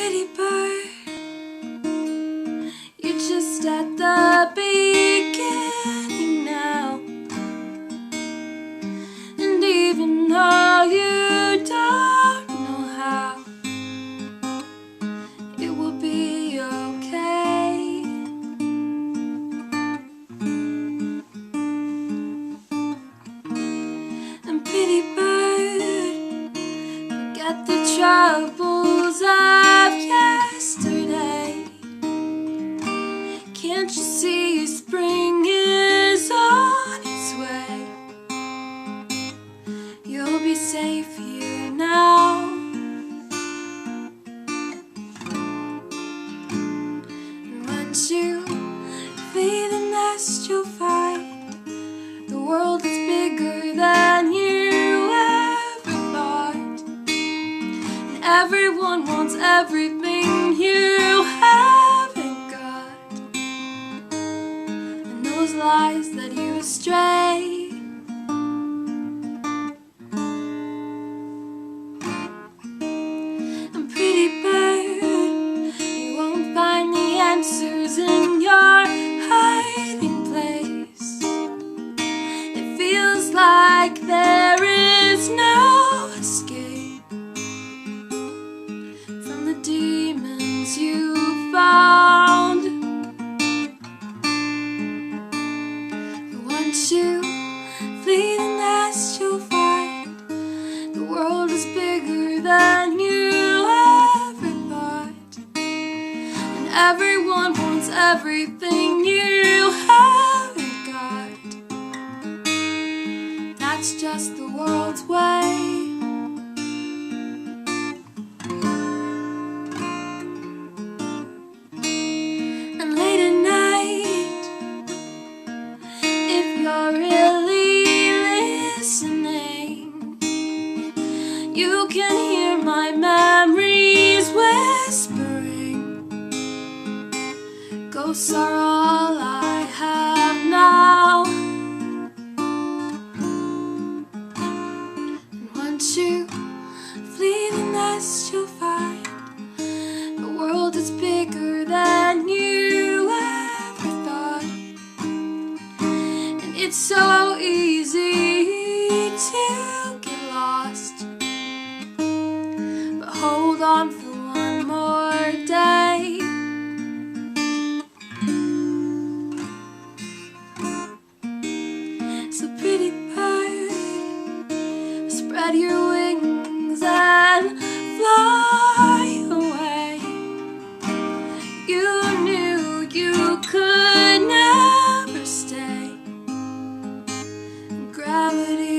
pretty bird, you're just at the beginning now. And even though you don't know how, it will be okay. And pretty bird, forget the troubles of yesterday. Can't you see spring is on its way? You'll be safe here now. And once you flee the nest, you'll find the world is bigger than you ever thought. And everyone wants everything you haven't got. And those lies that you stray. And pretty bird, you won't find the answers in your hiding place. It feels like there is no escape from the demons you found. Once you flee the nest, you'll find the world is bigger than you ever thought. And everyone wants everything you haven't got. That's just the world's way. And late at night, if you're really listening, you can hear my memories whispering. Ghosts are all I have now. And once you flee the nest, you'll find the world is bigger than you ever thought. And it's so easy to get lost, but hold on for one more day. So pretty bird, spread your wings and fly away. You knew you could never stay. Gravity